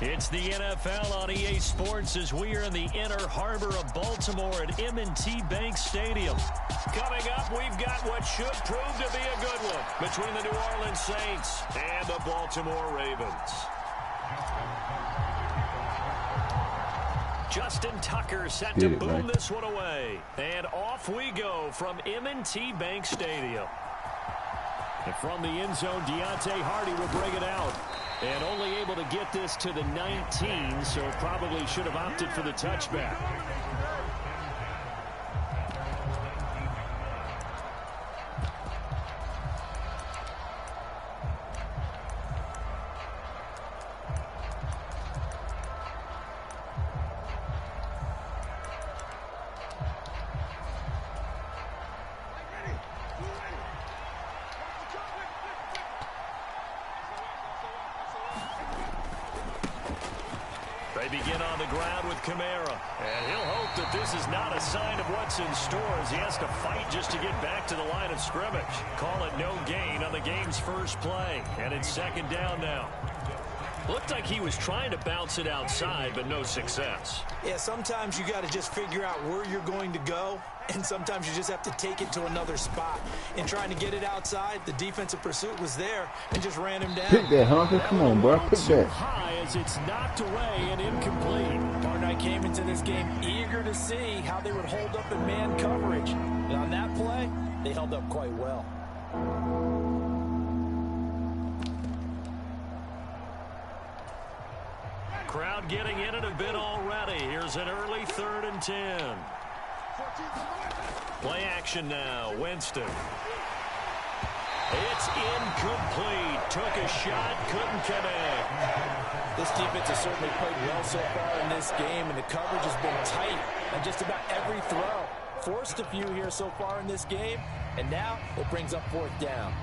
It's the NFL on EA Sports as we are in the inner harbor of Baltimore at M&T Bank Stadium. Coming up, we've got what should prove to be a good one between the New Orleans Saints and the Baltimore Ravens. Justin Tucker set to boom this one away. And off we go from M&T Bank Stadium. And from the end zone, Deontay Hardy will bring it out. And only able to get this to the 19, so probably should have opted for the touchback. They begin on the ground with Kamara. And he'll hope that this is not a sign of what's in store as he has to fight just to get back to the line of scrimmage. Call it no gain on the game's first play. And it's second down now. Looked like he was trying to bounce it outside, but no success. Yeah, sometimes you got to just figure out where you're going to go, and sometimes you just have to take it to another spot. In trying to get it outside, the defensive pursuit was there and just ran him down. Pick that, Hunter. Come on, bro. Pick that. High as it's knocked away and incomplete. Partner came into this game eager to see how they would hold up in man coverage. And on that play, they held up quite well. Crowd getting in it a bit already. Here's an early 3rd and 10. Play action now. Winston. It's incomplete. Took a shot, couldn't connect. This defense has certainly played well so far in this game, and the coverage has been tight on just about every throw. Forced a few here so far in this game, and now it brings up 4th down.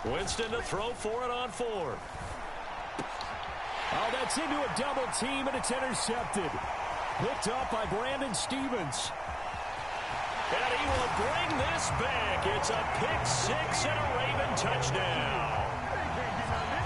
Winston to throw for it on 4th. Oh, that's into a double team, and it's intercepted. Picked up by Brandon Stevens. And he will bring this back. It's a pick 6 and a Raven touchdown.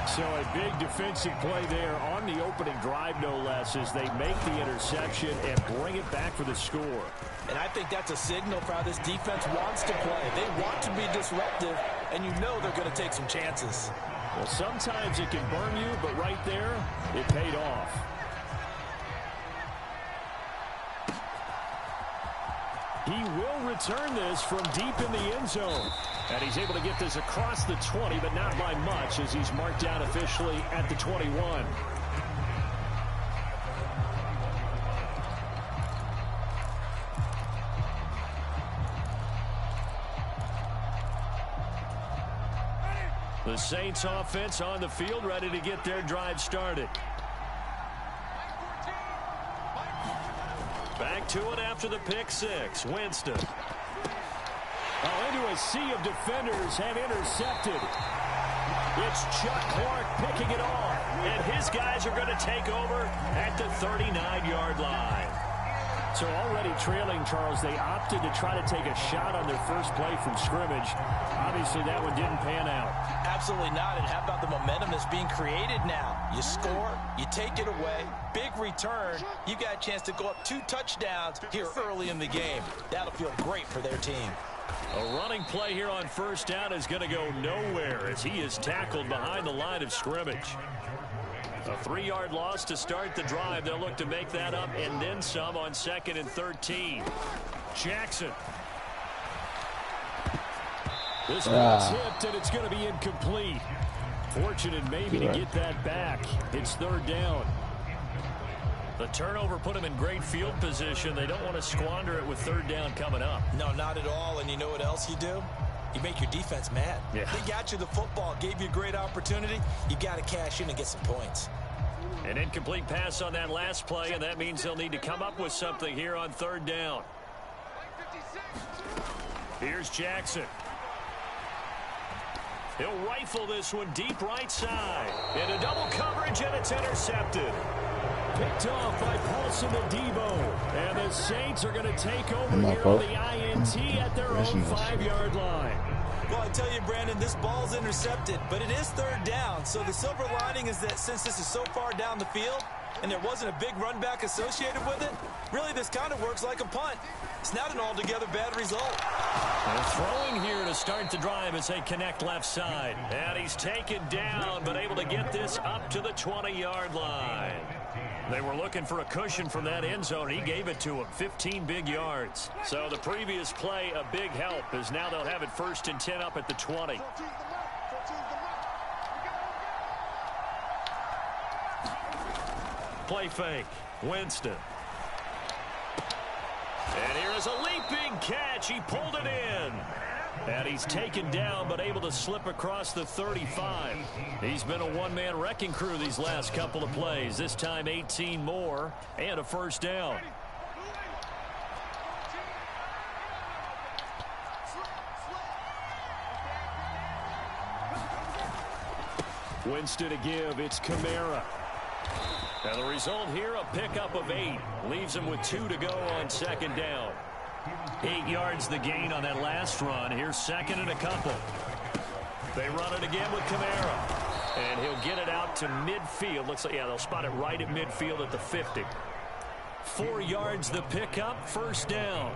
So a big defensive play there on the opening drive, no less, as they make the interception and bring it back for the score. And I think that's a signal for how this defense wants to play. They want to be disruptive, and you know they're going to take some chances. Well, sometimes it can burn you, but right there, it paid off. He will return this from deep in the end zone. And he's able to get this across the 20, but not by much, as he's marked down officially at the 21. The Saints offense on the field, ready to get their drive started. Back to it after the pick 6. Winston. Oh, into a sea of defenders and intercepted. It's Chuck Clark picking it off. And his guys are going to take over at the 39-yard line. So already trailing, Charles, they opted to try to take a shot on their first play from scrimmage. Obviously, that one didn't pan out. Absolutely not. And how about the momentum that's being created now? You score, you take it away, big return. You got a chance to go up 2 touchdowns here early in the game. That'll feel great for their team. A running play here on first down is going to go nowhere as he is tackled behind the line of scrimmage. A 3-yard loss to start the drive. They'll look to make that up and then some on 2nd and 13. Jackson. This one's tipped, and it's going to be incomplete. Fortunate maybe to get that back. It's 3rd down. The turnover put them in great field position. They don't want to squander it with 3rd down coming up. No, not at all. And you know what else you do? You make your defense mad. Yeah. They got you the football, gave you a great opportunity. You got to cash in and get some points. An incomplete pass on that last play, and that means they'll need to come up with something here on 3rd down. Here's Jackson. He'll rifle this one deep right side. Into double coverage, and it's intercepted. Picked off by Paulson Adebo. And the Saints are going to take over here on the INT at their own 5-yard line. Well, I tell you, Brandon, this ball's intercepted, but it is third down. So the silver lining is that since this is so far down the field and there wasn't a big run back associated with it, really this kind of works like a punt. It's not an altogether bad result. And throwing here to start the drive as they connect left side. And he's taken down, but able to get this up to the 20-yard line. They were looking for a cushion from that end zone. He gave it to him, 15 big yards. So the previous play, a big help, as now they'll have it 1st and 10 up at the 20. Play fake. Winston. And here is a leaping catch. He pulled it in. And he's taken down, but able to slip across the 35. He's been a one-man wrecking crew these last couple of plays. This time 18 more and a first down. Winston to give. It's Kamara. And the result here, a pickup of 8. Leaves him with 2 to go on 2nd down. 8 yards the gain on that last run. Here's 2nd and a couple. They run it again with Kamara. And he'll get it out to midfield. Looks like, yeah, they'll spot it right at midfield at the 50. 4 yards the pickup, 1st down.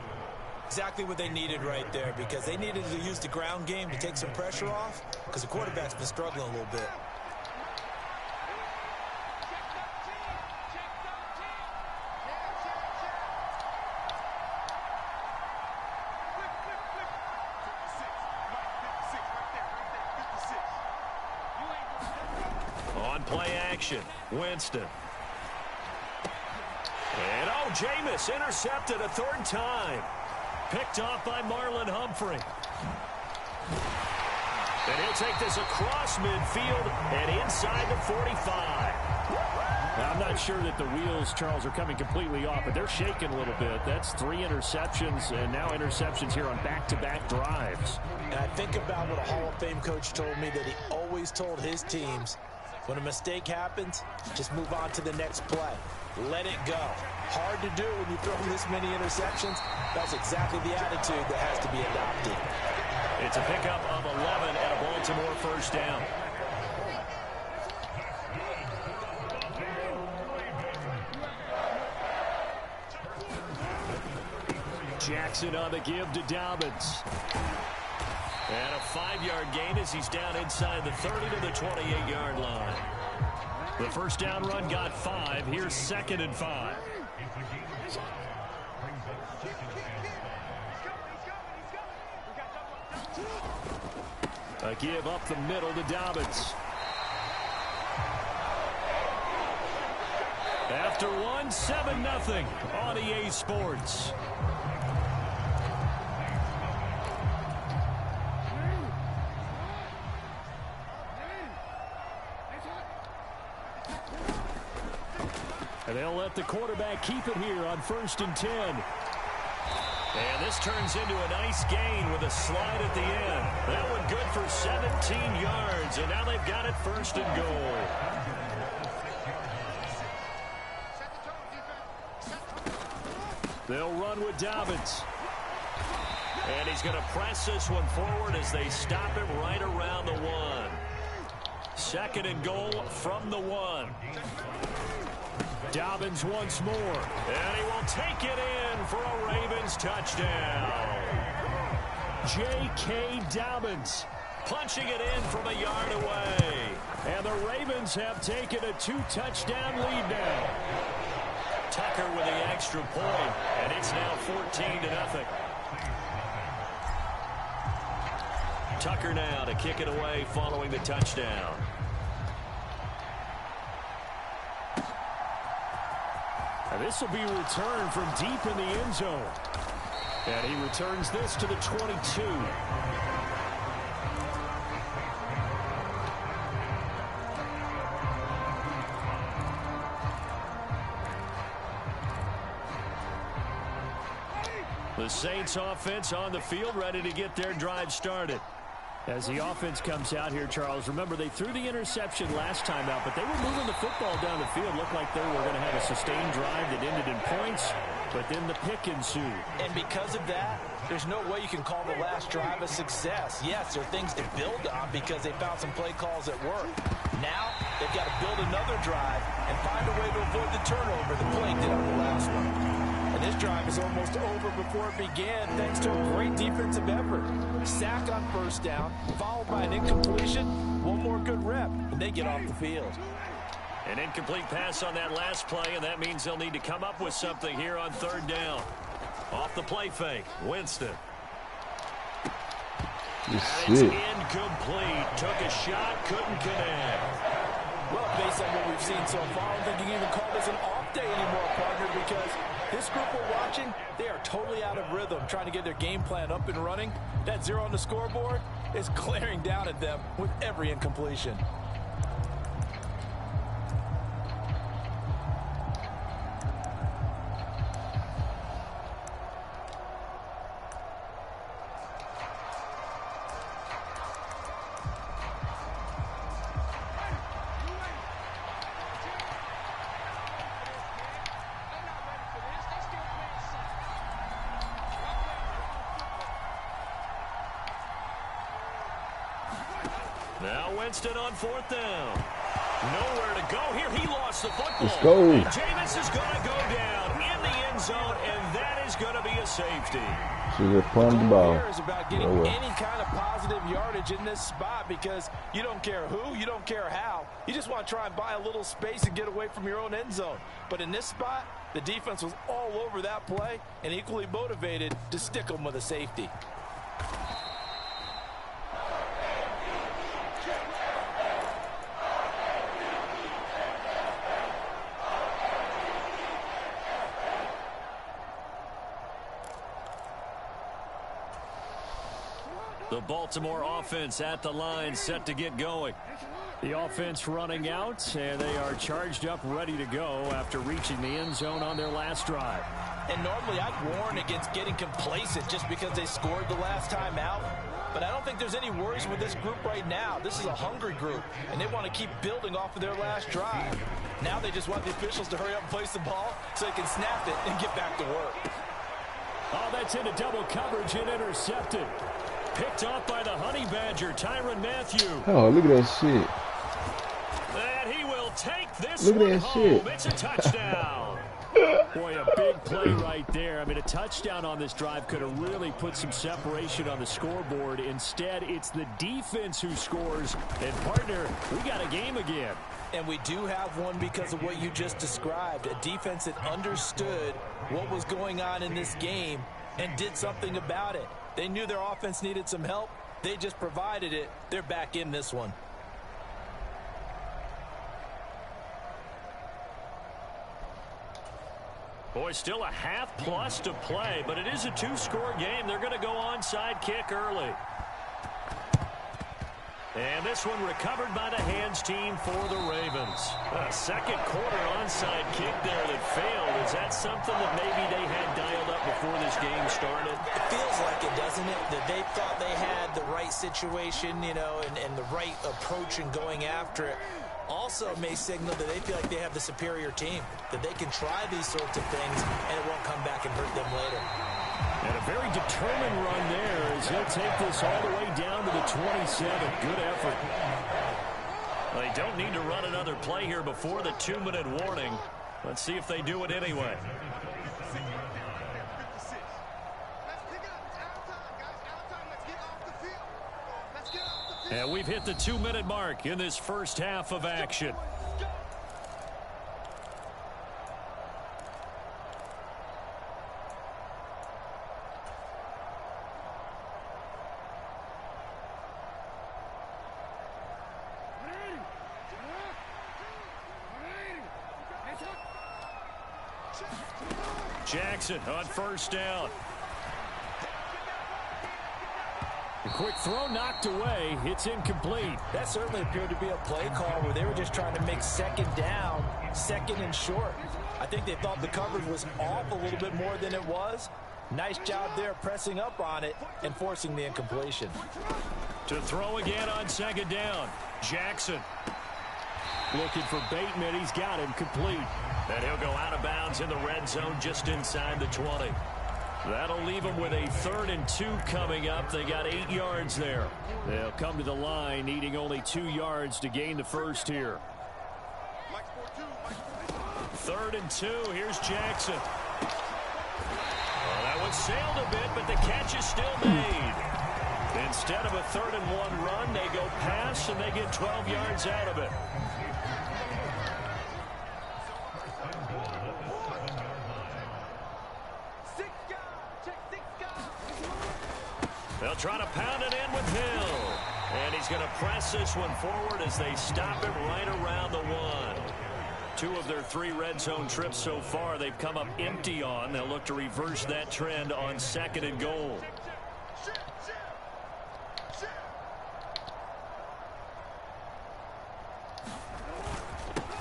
Exactly what they needed right there, because they needed to use the ground game to take some pressure off, because the quarterback's been struggling a little bit. Play action. Winston. And Jameis intercepted a 3rd time. Picked off by Marlon Humphrey. And he'll take this across midfield and inside the 45. Now, I'm not sure that the wheels, Charles, are coming completely off, but they're shaking a little bit. That's 3 interceptions, and now interceptions here on back-to-back drives. And I think about what a Hall of Fame coach told me, that he always told his teams, when a mistake happens, just move on to the next play. Let it go. Hard to do when you throw this many interceptions. That's exactly the attitude that has to be adopted. It's a pickup of 11 and a Baltimore 1st down. Jackson on the give to Dobbins. And a 5-yard gain as he's down inside the 30 to the 28-yard line. The 1st down run got 5. Here's 2nd and 5. A give up the middle to Dobbins. After 1, 7-0 on EA Sports. And they'll let the quarterback keep it here on 1st and 10. And this turns into a nice gain with a slide at the end. That one good for 17 yards, and now they've got it 1st and goal. They'll run with Dobbins. And he's going to press this one forward as they stop him right around the 1. 2nd and goal from the 1. Dobbins once more, and he will take it in for a Ravens touchdown. J.K. Dobbins punching it in from a yard away. And the Ravens have taken a 2-touchdown lead now. Tucker with the extra point, and it's now 14-0. Tucker now to kick it away following the touchdown. And this will be returned from deep in the end zone. And he returns this to the 22. The Saints offense on the field, ready to get their drive started. As the offense comes out here, Charles, remember they threw the interception last time out, but they were moving the football down the field. Looked like they were going to have a sustained drive that ended in points, but then the pick ensued. And because of that, there's no way you can call the last drive a success. Yes, there are things to build on because they found some play calls that work. Now, they've got to build another drive and find a way to avoid the turnover that plagued it on the last one. And this drive is almost over before it began thanks to a great defensive effort. Sack on first down, followed by an incompletion, one more good rep, and they get off the field. An incomplete pass on that last play, and that means they'll need to come up with something here on third down. Off the play fake, Winston. And it's incomplete. Took a shot, couldn't connect. Well, based on what we've seen so far, I don't think you can even call this an off day anymore, partner, because this group we're watching, they are totally out of rhythm, trying to get their game plan up and running. That 0 on the scoreboard is glaring down at them with every incompletion. Now Winston on fourth down. Nowhere to go here. He lost the football. Let's go. And Jameis is going to go down in the end zone, and that is going to be a safety. Should have pumped the ball. Here is about getting any kind of positive yardage in this spot because you don't care who, you don't care how. You just want to try and buy a little space and get away from your own end zone. But in this spot, the defense was all over that play and equally motivated to stick them with a safety. The Baltimore offense at the line, set to get going. The offense running out, and they are charged up, ready to go after reaching the end zone on their last drive. And normally I'd warn against getting complacent just because they scored the last time out. But I don't think there's any worries with this group right now. This is a hungry group, and they want to keep building off of their last drive. Now they just want the officials to hurry up and place the ball so they can snap it and get back to work. Oh, that's into double coverage and intercepted. Picked off by the Honey Badger, Tyrann Mathieu. Oh, look at that shit. And he will take this Look at one that home. shit. It's a touchdown. Boy, a big play right there. I mean, a touchdown on this drive could have really put some separation on the scoreboard. Instead, it's the defense who scores. And, partner, we got a game again. And we do have one because of what you just described. A defense that understood what was going on in this game and did something about it. They knew their offense needed some help. They just provided it. They're back in this one. Boy, still a half plus to play, but it is a two-score game. They're going to go onside kick early. And this one recovered by the hands team for the Ravens. A second quarter onside kick there that failed. Is that something that maybe they had dialed up before this game started? It feels like it, doesn't it? That they thought they had the right situation, you know, and the right approach in going after it. Also may signal that they feel like they have the superior team, that they can try these sorts of things and it won't come back and hurt them later. And a very determined run there as he'll take this all the way down to the 27. Good effort. Well, they don't need to run another play here before the 2-minute warning. Let's see if they do it anyway. And we've hit the 2-minute mark in this first half of action. Jackson on first down. A quick throw knocked away. It's incomplete. That certainly appeared to be a play call where they were just trying to make second down, second and short. I think they thought the coverage was off a little bit more than it was. Nice job there pressing up on it and forcing the incompletion. To throw again on second down. Jackson. Looking for Bateman. He's got him complete. And he'll go out of bounds in the red zone just inside the 20. That'll leave them with a 3rd and 2 coming up. They got 8 yards there. They'll come to the line needing only 2 yards to gain the first here. 3rd and 2. Here's Jackson. Well, that one sailed a bit, but the catch is still made. Instead of a 3rd and 1 run, they go pass, and they get 12 yards out of it. They'll try to pound it in with Hill. And he's going to press this one forward as they stop it right around the 1. 2 of their 3 red zone trips so far they've come up empty on. They'll look to reverse that trend on 2nd and goal.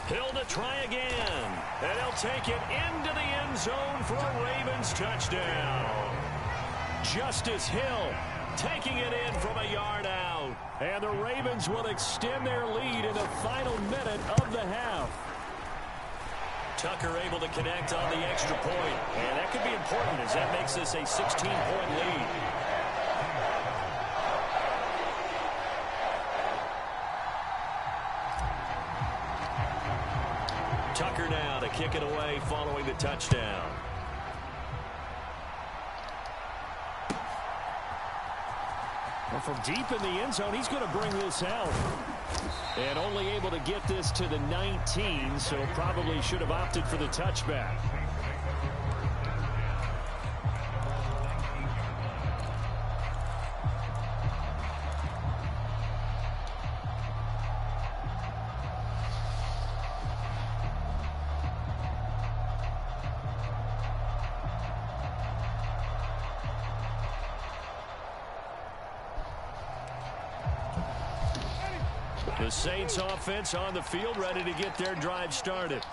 Hill to try again. And he'll take it into the end zone for a Ravens touchdown. Justice Hill taking it in from a yard out. And the Ravens will extend their lead in the final minute of the half. Tucker able to connect on the extra point. And that could be important as that makes this a 16-point lead. Tucker now to kick it away following the touchdown. Well, from deep in the end zone, he's going to bring this out. And only able to get this to the 19, so probably should have opted for the touchback. The Saints offense on the field ready to get their drive started.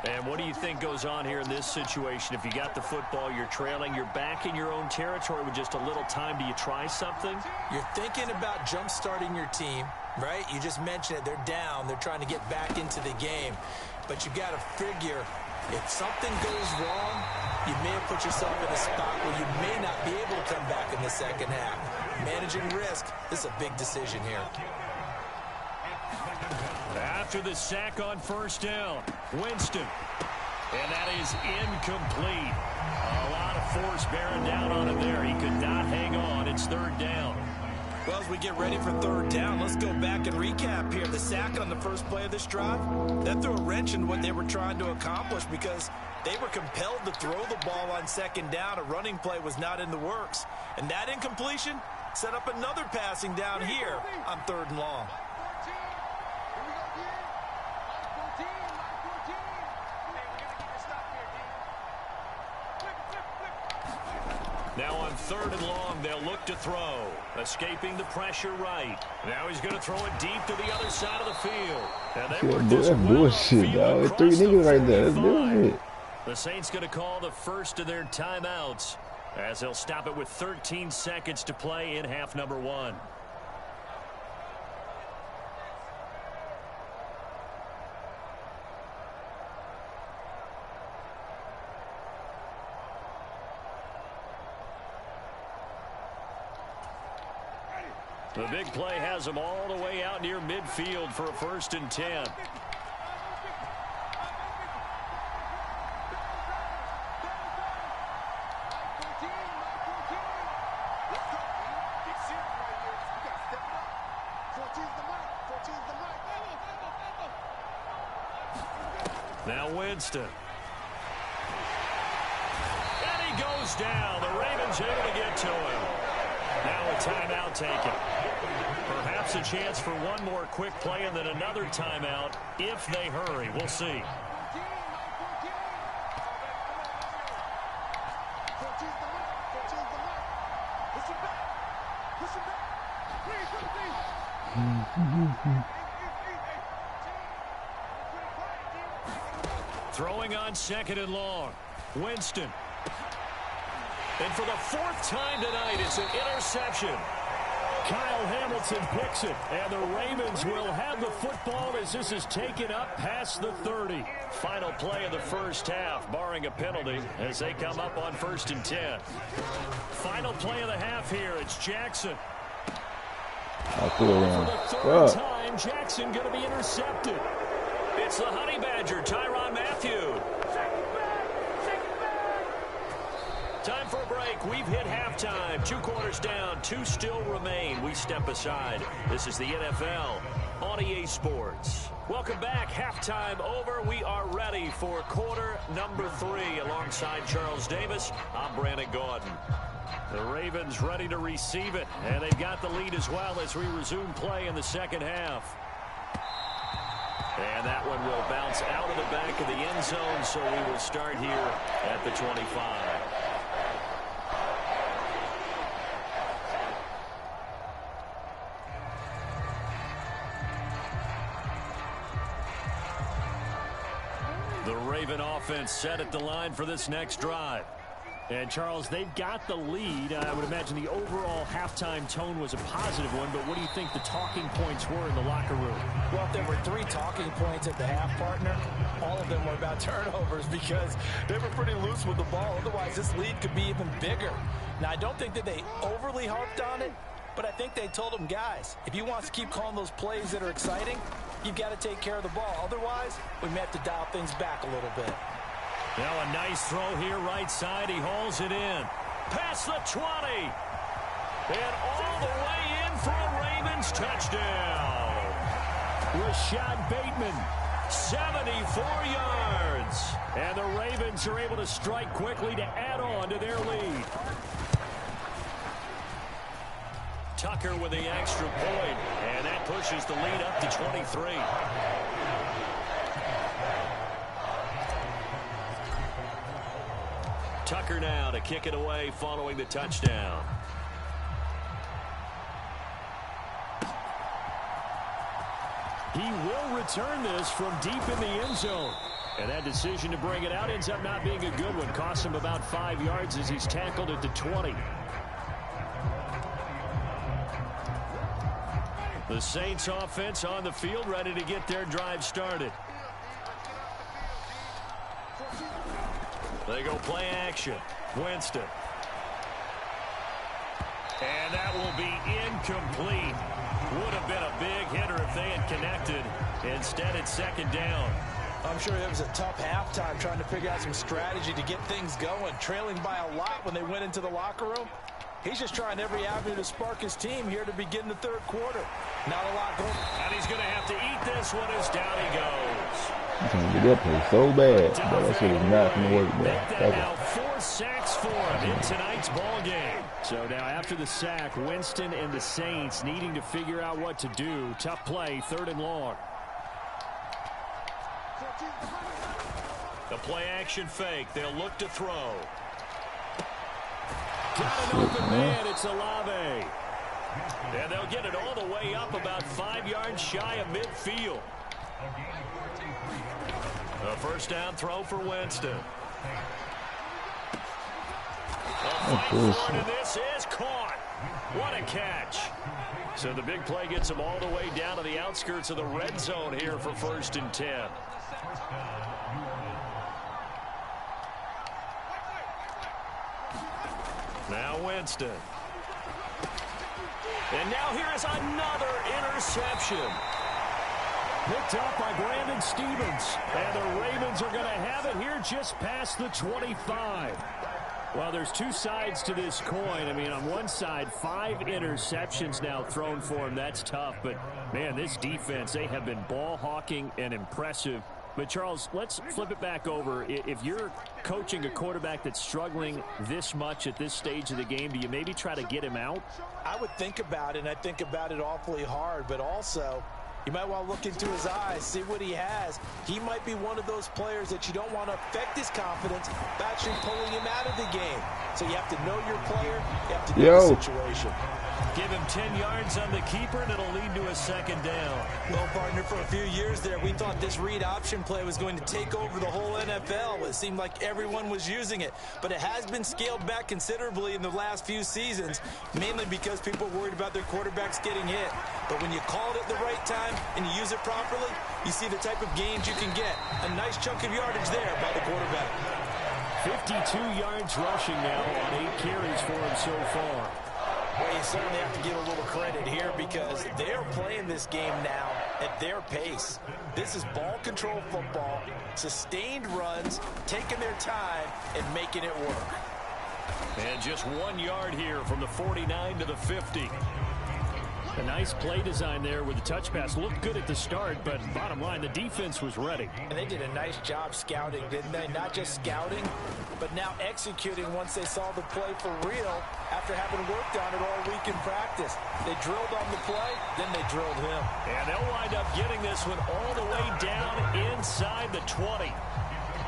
And what do you think goes on here in this situation? If you got the football, you're trailing, you're back in your own territory with just a little time. Do you try something? You're thinking about jump-starting your team, right? You just mentioned it. They're down. They're trying to get back into the game. But you got to figure if something goes wrong, you may have put yourself in a spot where you may not be able to come back in the second half. Managing risk, this is a big decision here. After the sack on 1st down, Winston. And that is incomplete. A lot of force bearing down on him there. He could not hang on. It's 3rd down. Well, as we get ready for 3rd down, let's go back and recap here. The sack on the first play of this drive, that threw a wrench in what they were trying to accomplish because they were compelled to throw the ball on 2nd down. A running play was not in the works. And that incompletion set up another passing down here on 3rd and long. Now on 3rd and long, they'll look to throw. Escaping the pressure right. Now he's going to throw it deep to the other side of the field. And they work this bullshit, dog. It's 3 niggas right there. That's bullshit. The Saints going to call the first of their timeouts as they'll stop it with 13 seconds to play in half number 1. The big play has them all the way out near midfield for a 1st and 10. Now Winston. And he goes down. The Ravens able to get to him. Now a timeout taken. Perhaps a chance for one more quick play and then another timeout if they hurry. We'll see. Throwing on 2nd and long. Winston. And for the 4th time tonight, it's an interception. Kyle Hamilton picks it, and the Ravens will have the football as this is taken up past the 30. Final play of the first half, barring a penalty, as they come up on 1st and 10. Final play of the half here, it's Jackson. I threw it around. For the 3rd time, Jackson going to be intercepted. It's the Honey Badger, Tyrann Mathieu. Time for a break. We've hit halftime. 2 quarters down. 2 still remain. We step aside. This is the NFL on EA Sports. Welcome back. Halftime over. We are ready for quarter number 3. Alongside Charles Davis, I'm Brandon Gaudin. The Ravens ready to receive it. And they've got the lead as well as we resume play in the second half. And that one will bounce out of the back of the end zone. So we will start here at the 25. The Raven offense set at the line for this next drive. And, Charles, they've got the lead. I would imagine the overall halftime tone was a positive one, but what do you think the talking points were in the locker room? Well, if there were 3 talking points at the half, partner, all of them were about turnovers because they were pretty loose with the ball. Otherwise, this lead could be even bigger. Now, I don't think that they overly harped on it, but I think they told them, guys, if you want to keep calling those plays that are exciting, you've got to take care of the ball. Otherwise, we may have to dial things back a little bit. Now a nice throw here right side. He hauls it in. Past the 20. And all the way in for a Ravens touchdown. Rashad Bateman, 74 yards. And the Ravens are able to strike quickly to add on to their lead. Tucker with the extra point. And that pushes the lead up to 23. Tucker now to kick it away following the touchdown. He will return this from deep in the end zone. And that decision to bring it out ends up not being a good one. Cost him about 5 yards as he's tackled at the 20. The Saints offense on the field ready to get their drive started. They go play action. Winston. And that will be incomplete. Would have been a big hitter if they had connected. Instead, it's 2nd down. I'm sure it was a tough halftime trying to figure out some strategy to get things going. Trailing by a lot when they went into the locker room. He's just trying every avenue to spark his team here to begin the 3rd quarter. Not a lot going. And he's going to have to eat this one as down he goes. I'm trying to get that play so bad, but that shit is not going to work, bro. Make that now 4 sacks for him in tonight's ball game. So now after the sack, Winston and the Saints needing to figure out what to do. Tough play, 3rd and long. The play action fake. They'll look to throw. Got an open man. It's Olave. And they'll get it all the way up about 5 yards shy of midfield. A 1st down throw for Winston. A fight for it, and this is caught. What a catch. So the big play gets them all the way down to the outskirts of the red zone here for 1st and 10. Now Winston. And now here is another interception. Picked up by Brandon Stevens. And the Ravens are going to have it here just past the 25. Well, there's 2 sides to this coin. I mean, on one side, 5 interceptions now thrown for him. That's tough. But, man, this defense, they have been ball hawking and impressive. But, Charles, let's flip it back over. If you're coaching a quarterback that's struggling this much at this stage of the game, do you maybe try to get him out? I would think about it, and I think about it awfully hard. But also, You might want to look into his eyes, see what he has. He might be one of those players that you don't want to affect his confidence by actually pulling him out of the game. So you have to know your player. You have to know the situation. Give him 10 yards on the keeper, and it'll lead to a second down. Well, partner, for a few years there, we thought this read option play was going to take over the whole NFL. It seemed like everyone was using it. But it has been scaled back considerably in the last few seasons, mainly because people are worried about their quarterbacks getting hit. But when you call it at the right time and you use it properly, you see the type of gains you can get. A nice chunk of yardage there by the quarterback. 52 yards rushing now on 8 carries for him so far. Well, you certainly have to give a little credit here because they're playing this game now at their pace. This is ball control football, sustained runs, taking their time and making it work. And just 1 yard here from the 49 to the 50. A nice play design there with the touch pass. Looked good at the start, but bottom line, the defense was ready. And they did a nice job scouting, didn't they? Not just scouting, but now executing once they saw the play for real after having worked on it all week in practice. They drilled on the play, then they drilled him. And they'll wind up getting this one all the way down inside the 20.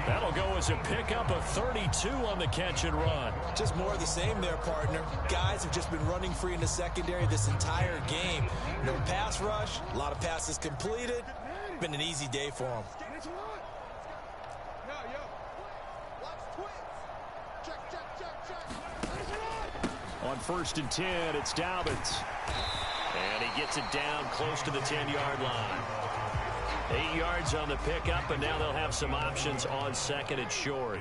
That'll go as a pickup of 32 on the catch and run. Just more of the same there, partner. Guys have just been running free in the secondary this entire game. No pass rush, a lot of passes completed. Been an easy day for them. On 1st and 10, it's Dobbins. And he gets it down close to the 10-yard line. 8 yards on the pickup, and now they'll have some options on 2nd and short.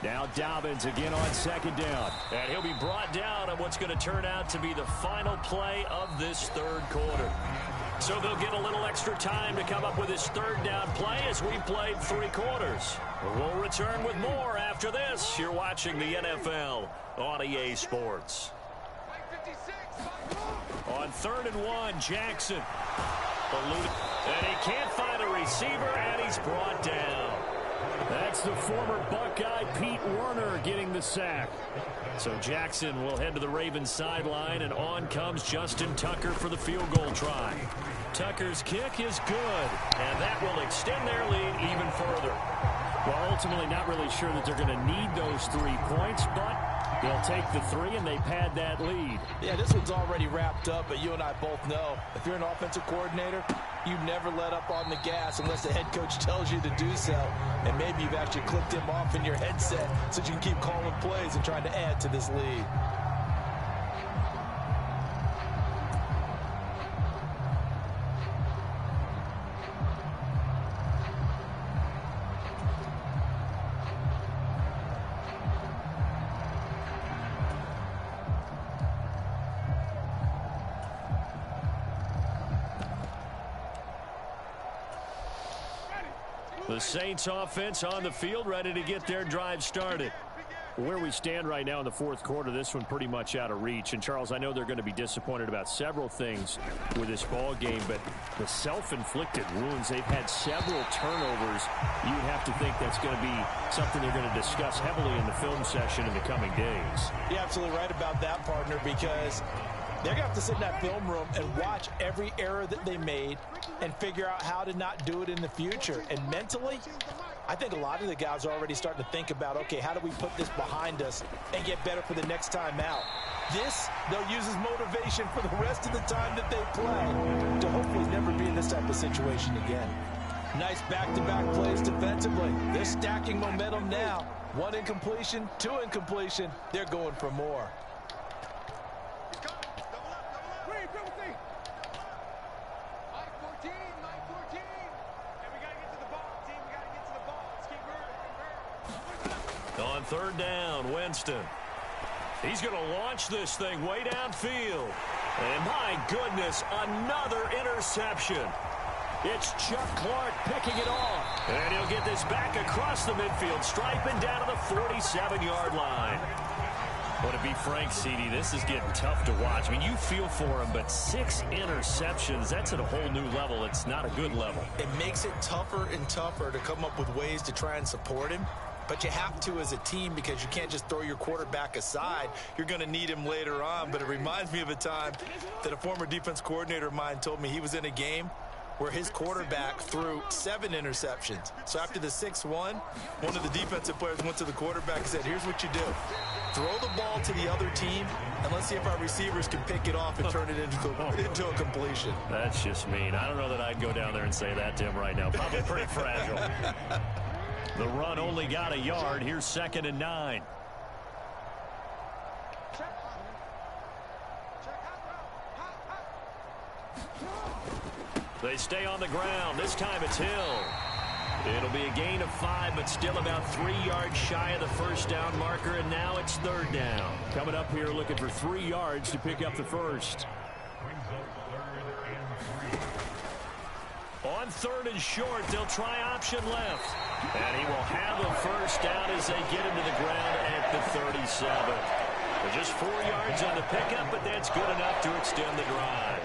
Now Dobbins again on 2nd down. And he'll be brought down on what's going to turn out to be the final play of this 3rd quarter. So they'll get a little extra time to come up with his 3rd down play as we played 3 quarters. We'll return with more after this. You're watching the NFL on EA Sports. On 3rd and 1, Jackson. And he can't find a receiver, and he's brought down. That's the former Buckeye Pete Werner getting the sack. So Jackson will head to the Ravens sideline, and on comes Justin Tucker for the field goal try. Tucker's kick is good, and that will extend their lead even further. Well, ultimately not really sure that they're going to need those 3 points, but they'll take the 3 and they pad that lead. Yeah, this one's already wrapped up, but you and I both know if you're an offensive coordinator, you never let up on the gas unless the head coach tells you to do so. And maybe you've actually clicked him off in your headset so you can keep calling plays and trying to add to this lead. The Saints offense on the field, ready to get their drive started. Where we stand right now in the 4th quarter, this one pretty much out of reach. And, Charles, I know they're going to be disappointed about several things with this ball game, but the self-inflicted wounds, they've had several turnovers. You would have to think that's going to be something they're going to discuss heavily in the film session in the coming days. You're absolutely right about that, partner, because they're going to have to sit in that film room and watch every error that they made and figure out how to not do it in the future. And mentally, I think a lot of the guys are already starting to think about, okay, how do we put this behind us and get better for the next time out? This, they'll use as motivation for the rest of the time that they play to hopefully never be in this type of situation again. Nice back-to-back plays defensively. They're stacking momentum now. 1 incompletion, 2 incompletion. They're going for more. On 3rd down, Winston. He's going to launch this thing way downfield. And my goodness, another interception. It's Chuck Clark picking it off. And he'll get this back across the midfield stripe and down to the 47-yard line. Well, to be frank, CD, this is getting tough to watch. I mean, you feel for him, but 6 interceptions, that's at a whole new level. It's not a good level. It makes it tougher and tougher to come up with ways to try and support him. but you have to as a team because you can't just throw your quarterback aside. You're going to need him later on, but it reminds me of a time that a former defense coordinator of mine told me he was in a game where his quarterback threw 7 interceptions. So after the 6-1, one of the defensive players went to the quarterback and said, here's what you do. Throw the ball to the other team, and let's see if our receivers can pick it off and turn it into a completion. That's just mean. I don't know that I'd go down there and say that to him right now. Probably pretty fragile. The run only got a yard. Here's 2nd and 9. They stay on the ground. This time it's Hill. It'll be a gain of 5, but still about 3 yards shy of the first down marker, and now it's 3rd down. Coming up here looking for 3 yards to pick up the first. On 3rd and short, they'll try option left. And he will have a first down as they get him to the ground at the 37. Just 4 yards on the pickup, but that's good enough to extend the drive.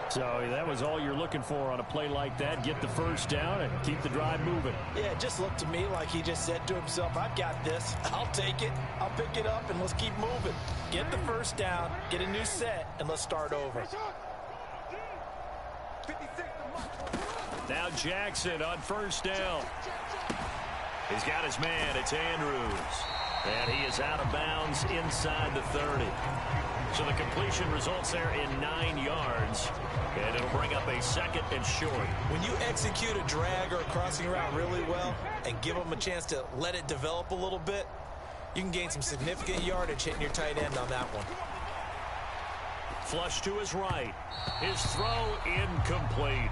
So that was all you're looking for on a play like that. Get the first down and keep the drive moving. Yeah, it just looked to me like he just said to himself, I've got this. I'll take it. I'll pick it up, and let's keep moving. Get the first down, get a new set, and let's start over. Now Jackson on first down. He's got his man. It's Andrews. And he is out of bounds inside the 30. So the completion results there in 9 yards. And it'll bring up a 2nd and short. When you execute a drag or a crossing route really well and give them a chance to let it develop a little bit, you can gain some significant yardage hitting your tight end on that one. Flush to his right. His throw incomplete.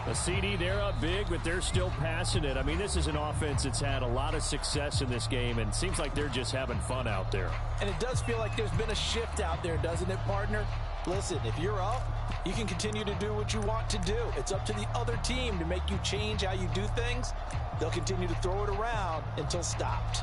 A CD, they're up big, but they're still passing it. I mean, this is an offense that's had a lot of success in this game, and it seems like they're just having fun out there. And it does feel like there's been a shift out there, doesn't it, partner? Listen, if you're up, you can continue to do what you want to do. It's up to the other team to make you change how you do things. They'll continue to throw it around until stopped.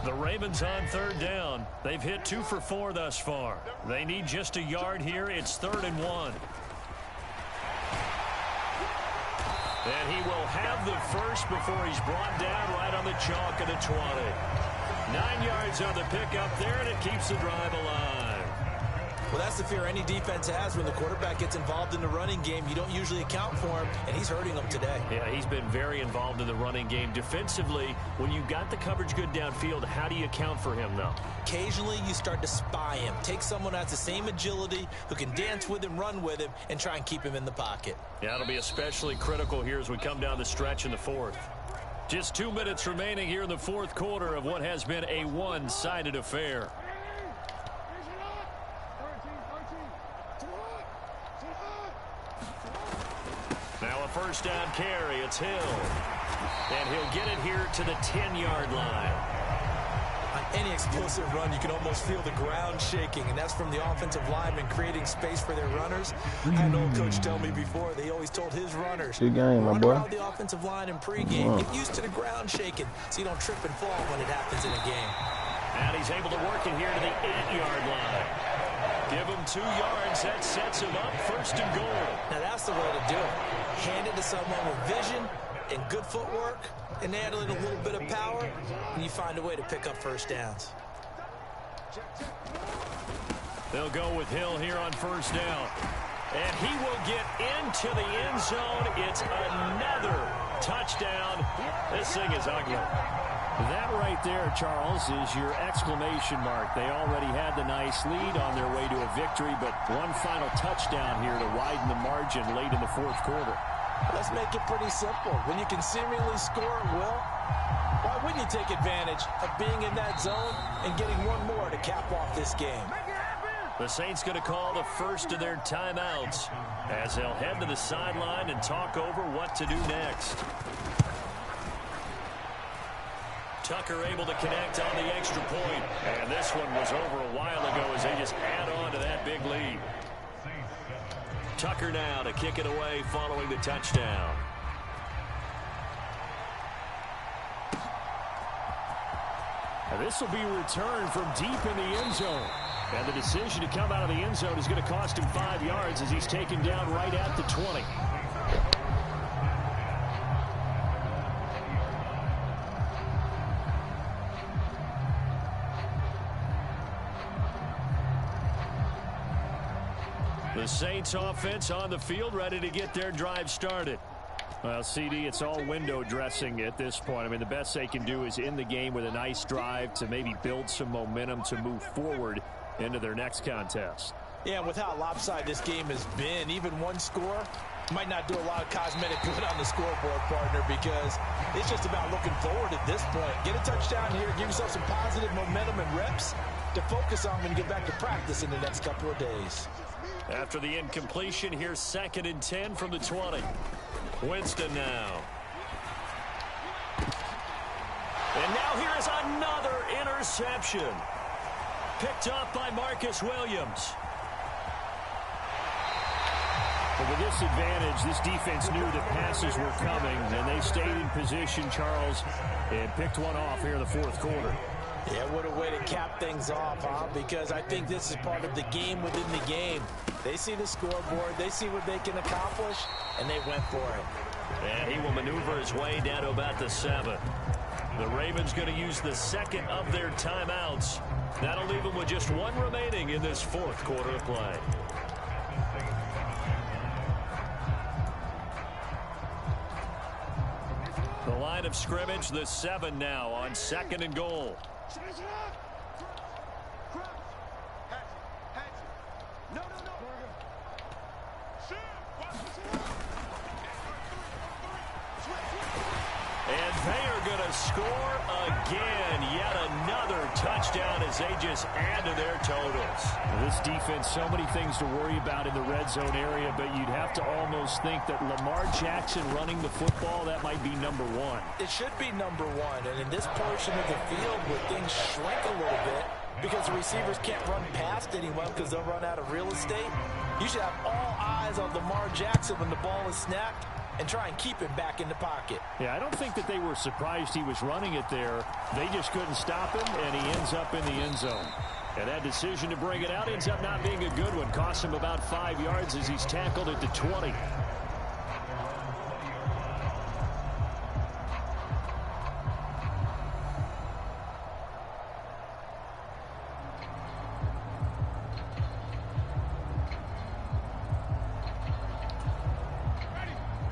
The Ravens on 3rd down. They've hit 2 for 4 thus far. They need just a yard here. It's 3rd and 1. And he will have the first before he's brought down right on the chalk of the 20. 9 yards on the pickup there, and it keeps the drive alive. Well, that's the fear any defense has when the quarterback gets involved in the running game. You don't usually account for him, and he's hurting them today. Yeah, he's been very involved in the running game. Defensively, when you got the coverage good downfield, how do you account for him, though? Occasionally, you start to spy him. Take someone who has the same agility, who can dance with him, run with him, and try and keep him in the pocket. Yeah, it'll be especially critical here as we come down the stretch in the 4th. Just 2 minutes remaining here in the 4th quarter of what has been a one-sided affair. Now a first down carry. It's Hill. And he'll get it here to the 10-yard line. On any explosive run, you can almost feel the ground shaking, and that's from the offensive linemen creating space for their runners. I had an old coach tell me before, they always told his runners, good game, my run boy. around the offensive line in pregame. Get used to the ground shaking so you don't trip and fall when it happens in a game. And he's able to work it here to the 8-yard line. Give him 2 yards. That sets him up 1st and goal. Now that's the way to do it. Hand it to someone with vision and good footwork, and add in a little bit of power, and you find a way to pick up first downs. They'll go with Hill here on first down. And he will get into the end zone. It's another touchdown. This thing is ugly. That right there, Charles, is your exclamation mark. They already had the nice lead on their way to a victory, but one final touchdown here to widen the margin late in the 4th quarter. Let's make it pretty simple. When you can seemingly score at will, why wouldn't you take advantage of being in that zone and getting one more to cap off this game? The Saints going to call the first of their timeouts as they'll head to the sideline and talk over what to do next. Tucker able to connect on the extra point. And this one was over a while ago as they just add on to that big lead. Tucker now to kick it away following the touchdown. This will be returned from deep in the end zone. And the decision to come out of the end zone is going to cost him 5 yards as he's taken down right at the 20. The Saints offense on the field, ready to get their drive started. Well, CD, it's all window dressing at this point. I mean, the best they can do is in the game with a nice drive to maybe build some momentum to move forward into their next contest. Yeah, with how lopsided this game has been, even one score might not do a lot of cosmetic good on the scoreboard, partner, because it's just about looking forward at this point. Get a touchdown here, give yourself some positive momentum and reps to focus on when you get back to practice in the next couple of days. After the incompletion, here's 2nd and 10 from the 20. Winston now. And now here is another interception. Picked up by Marcus Williams. But with this advantage, this defense knew that passes were coming, and they stayed in position, Charles, and picked one off here in the 4th quarter. Yeah, what a way to cap things off, huh? Because I think this is part of the game within the game. They see the scoreboard, they see what they can accomplish, and they went for it. And he will maneuver his way down to about the 7. The Ravens going to use the 2nd of their timeouts. That'll leave them with just 1 remaining in this 4th quarter of play. The line of scrimmage, the 7 now on 2nd and goal. And they are going to score again. Yet another touchdown as they just add to their totals. This defense, so many things to worry about in the red zone area, but you'd have to almost think that Lamar Jackson running the football, that might be number 1. It should be number 1, and in this portion of the field where things shrink a little bit because the receivers can't run past anyone because they'll run out of real estate, you should have all eyes on Lamar Jackson when the ball is snapped and try and keep him back in the pocket. Yeah, I don't think that they were surprised he was running it there. They just couldn't stop him, and he ends up in the end zone. And that decision to bring it out ends up not being a good one. Costs him about 5 yards as he's tackled at the 20.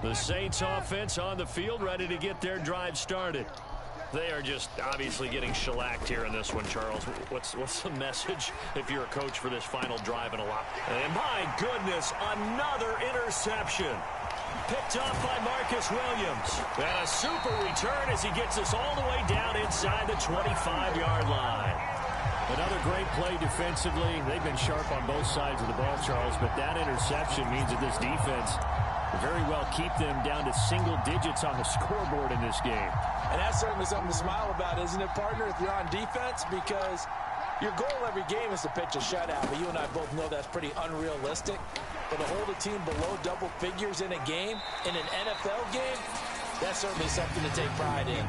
The Saints offense on the field, ready to get their drive started. They are just obviously getting shellacked here in this one, Charles. What's the message if you're a coach for this final drive and a lot? And my goodness, another interception. Picked up by Marcus Williams. And a super return as he gets us all the way down inside the 25-yard line. Another great play defensively. They've been sharp on both sides of the ball, Charles, but that interception means that this defense very well keep them down to single digits on the scoreboard in this game. And that's certainly something to smile about, isn't it, partner, if you're on defense? Because your goal every game is to pitch a shutout, but you and I both know that's pretty unrealistic. But to hold a team below double figures in a game, in an NFL game, that's certainly something to take pride in.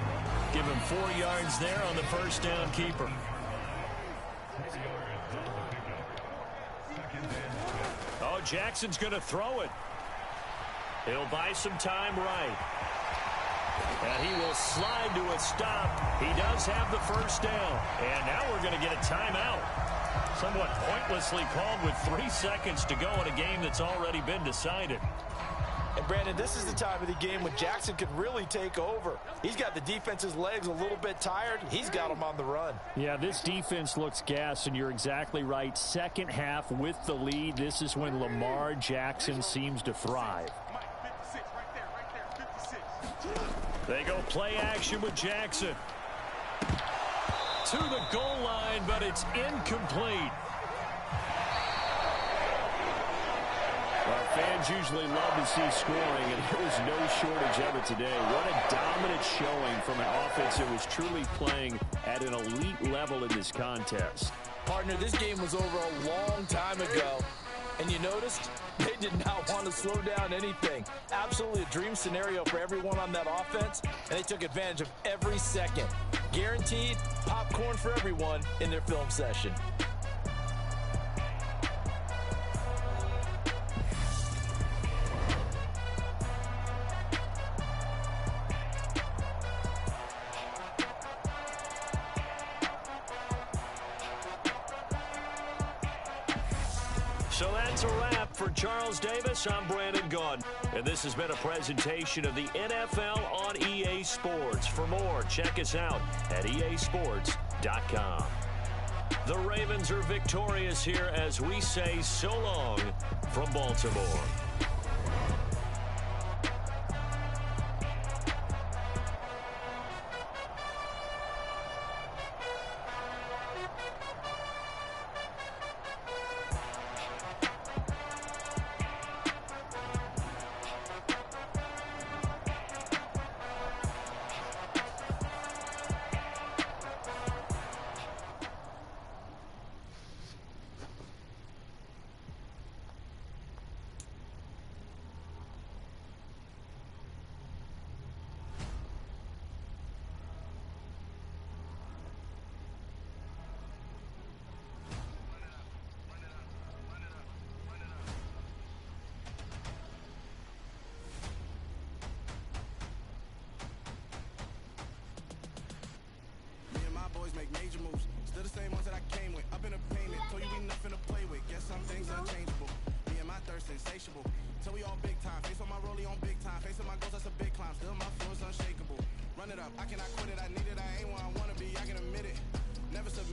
Give him 4 yards there on the first down keeper. Oh, Jackson's going to throw it. He'll buy some time right. And he will slide to a stop. He does have the first down. And now we're going to get a timeout. Somewhat pointlessly called with 3 seconds to go in a game that's already been decided. And, Brandon, this is the time of the game when Jackson could really take over. He's got the defense's legs a little bit tired. He's got them on the run. Yeah, this defense looks gassed, and you're exactly right. Second half with the lead, this is when Lamar Jackson seems to thrive. They go play action with Jackson. To the goal line, but it's incomplete. Well, fans usually love to see scoring, and there was no shortage of it today. What a dominant showing from an offense that was truly playing at an elite level in this contest. Partner, this game was over a long time ago. And you noticed they did not want to slow down anything. Absolutely a dream scenario for everyone on that offense, and they took advantage of every second. Guaranteed popcorn for everyone in their film session. So that's a wrap for Charles Davis. I'm Brandon Gunn, and this has been a presentation of the NFL on EA Sports. For more, check us out at easports.com. The Ravens are victorious here as we say so long from Baltimore. Make major moves, still the same ones that I came with. Up in the payment, told you we nothing to play with. Guess some things unchangeable. Me and my thirst insatiable. Till we all big time, face on my rollie on big time. Facing my goals, that's a big climb. Still my flow is unshakable. Run it up, I cannot quit it. I need it, I ain't where I wanna be. I can admit it. Never submit.